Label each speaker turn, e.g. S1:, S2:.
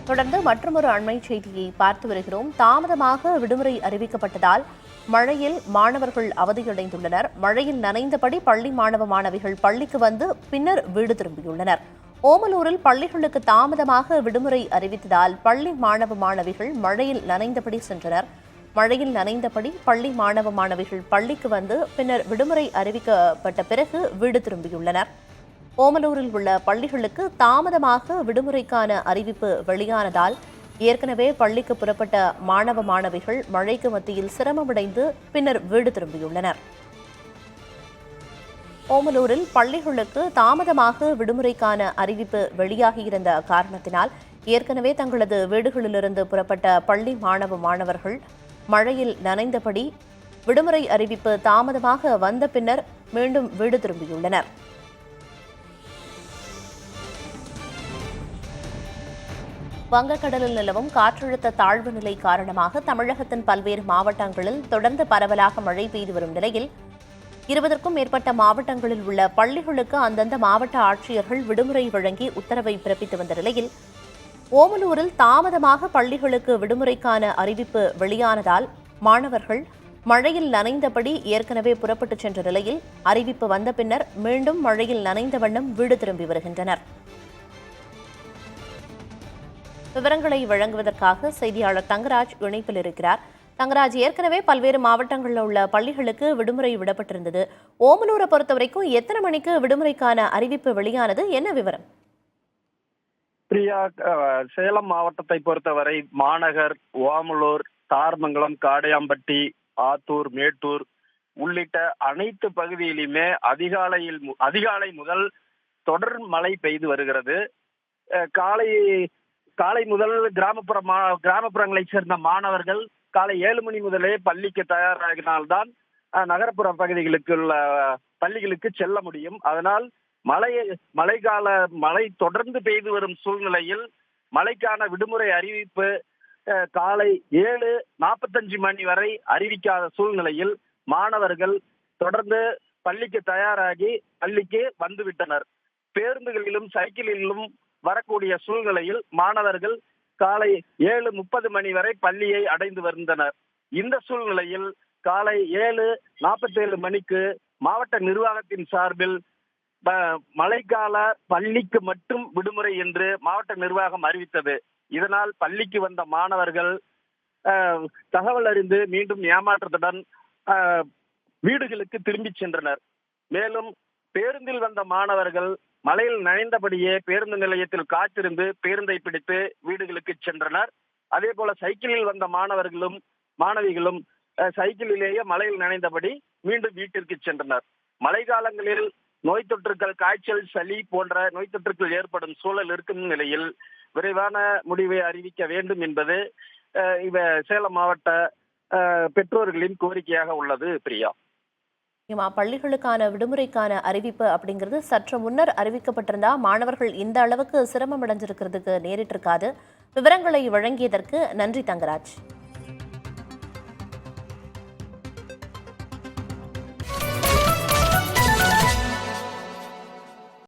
S1: தொடர்ந்து மற்றொரு அண்மை செய்தியை பார்த்து வருகிறோம். தாமதமாக விடுமுறை அறிவிக்கப்பட்டதால் மழையில் மாணவர்கள் அவதியடைந்துள்ளனர். மழையில் நனைந்தபடி பள்ளி மாணவ மாணவிகள் பள்ளிக்கு வந்து பின்னர் வீடு திரும்பியுள்ளனர். ஓமலூரில் பள்ளிகளுக்கு தாமதமாக விடுமுறை அறிவித்ததால் பள்ளி மாணவ மாணவிகள் மழையில் நனைந்தபடி சென்றனர். மழையில் நனைந்தபடி பள்ளி மாணவ மாணவிகள் பள்ளிக்கு வந்து பின்னர் விடுமுறை அறிவிக்கப்பட்ட பிறகு வீடு திரும்பியுள்ளனர். ஓமலூரில் உள்ள பள்ளிகளுக்கு தாமதமாக விடுமுறைக்கான அறிவிப்பு வெளியானதால் ஏற்கனவே பள்ளிக்கு புறப்பட்ட மாணவ மாணவிகள் மழைக்கு மத்தியில் சிரமமடைந்து பின்னர் வீடு திரும்பியுள்ளனர். ஓமலூரில் பள்ளிகளுக்கு தாமதமாக விடுமுறைக்கான அறிவிப்பு வெளியாகியிருந்த காரணத்தினால் ஏற்கனவே தங்களது வீடுகளிலிருந்து புறப்பட்ட பள்ளி மாணவ மாணவர்கள் மழையில் நனைந்தபடி விடுமுறை அறிவிப்பு தாமதமாக வந்த பின்னர் மீண்டும் வீடு திரும்பியுள்ளனர். வங்கக்கடலில் நிலவும் காற்றழுத்த தாழ்வு நிலை காரணமாக தமிழகத்தின் பல்வேறு மாவட்டங்களில் தொடர்ந்து பரவலாக மழை பெய்து வரும் நிலையில் 20க்கும் மேற்பட்ட மாவட்டங்களில் உள்ள பள்ளிகளுக்கு அந்தந்த மாவட்ட ஆட்சியர்கள் விடுமுறை வழங்கி உத்தரவை பிறப்பித்து வந்த நிலையில் ஓமலூரில் தாமதமாக பள்ளிகளுக்கு விடுமுறைக்கான அறிவிப்பு வெளியானதால் மாணவர்கள் மழையில் நனைந்தபடி ஏற்கனவே புறப்பட்டுச் சென்ற நிலையில் அறிவிப்பு வந்த பின்னர் மீண்டும் மழையில் நனைந்த வண்ணம் வீடு திரும்பி வருகின்றனர். விவரங்களை வழங்குவதற்காக செய்தியாளர் தங்கராஜ் இணைப்பில் இருக்கிறார். தங்கராஜ், ஏற்கனவே பல்வேறு மாவட்டங்களில் உள்ள பள்ளிகளுக்கு விடுமுறை விடப்பட்டிருந்தது. ஓமலூரை பொறுத்தவரைக்கும் எத்தனை மணிக்கு விடுமுறைக்கான அறிவிப்பு வெளியானது? என்ன விவரம்?
S2: பிரியா, சேலம் மாவட்டத்தை பொறுத்தவரை மாநகர், ஓமலூர், தார்மங்கலம், காடையாம்பட்டி, ஆத்தூர், மேட்டூர் உள்ளிட்ட அனைத்து பகுதியிலுமே அதிகாலை முதல் தொடர் மழை பெய்து வருகிறது. காலை முதல் கிராமப்புறங்களை சேர்ந்த மாணவர்கள் காலை 7 மணி முதலே பள்ளிக்கு தயாராகினால்தான் நகர்ப்புற பகுதிகளுக்குள்ள பள்ளிகளுக்கு செல்ல முடியும். அதனால் மழை தொடர்ந்து பெய்து வரும் சூழ்நிலையில் மழைக்கான விடுமுறை அறிவிப்பு காலை 7:45 மணி வரை அறிவிக்காத சூழ்நிலையில் மாணவர்கள் தொடர்ந்து பள்ளிக்கு தயாராகி பள்ளிக்கு வந்துவிட்டனர். பேருந்துகளிலும் சைக்கிளிலும் வரக்கூடிய சூழ்நிலையில் மாணவர்கள் காலை 7:30 மணி வரை பள்ளியை அடைந்து வந்தனர். இந்த சூழ்நிலையில் காலை 7:47 மணிக்கு மாவட்ட நிர்வாகத்தின் சார்பில் மழைக்கால பள்ளிக்கு மட்டும் விடுமுறை என்று மாவட்ட நிர்வாகம் அறிவித்தது. இதனால் பள்ளிக்கு வந்த மாணவர்கள் தகவல் அறிந்து மீண்டும் ஏமாற்றத்துடன் வீடுகளுக்கு திரும்பி சென்றனர். மேலும் பேருந்தில் வந்த மாணவர்கள் மழையில் நனைந்தபடியே பேருந்து நிலையத்தில் காத்திருந்து பேருந்தை பிடித்து வீடுகளுக்கு சென்றனர். அதே போல சைக்கிளில் வந்த மாணவிகளும் சைக்கிளிலேயே மழையில் நனைந்தபடி மீண்டும் வீட்டிற்கு சென்றனர். மழை காலங்களில் நோய் தொற்றுக்கள், காய்ச்சல், சளி போன்ற நோய் தொற்றுக்கள் ஏற்படும் சூழல் இருக்கும் நிலையில் விரைவான முடிவை அறிவிக்க வேண்டும் என்பது சேலம் மாவட்ட பெற்றோர்களின் கோரிக்கையாக உள்ளது. பிரியா,
S1: பள்ளிகளுக்கான விடுமுறைக்கான அறிவிப்பு அப்படிங்கிறது சற்று முன்னர் அறிவிக்கப்பட்டிருந்தா மாணவர்கள் இந்த அளவுக்கு சிரமம் அடைஞ்சிருக்கிறதுக்கு நேரிட்டிருக்காது. விவரங்களை வழங்கியதற்கு நன்றி தங்கராஜ்.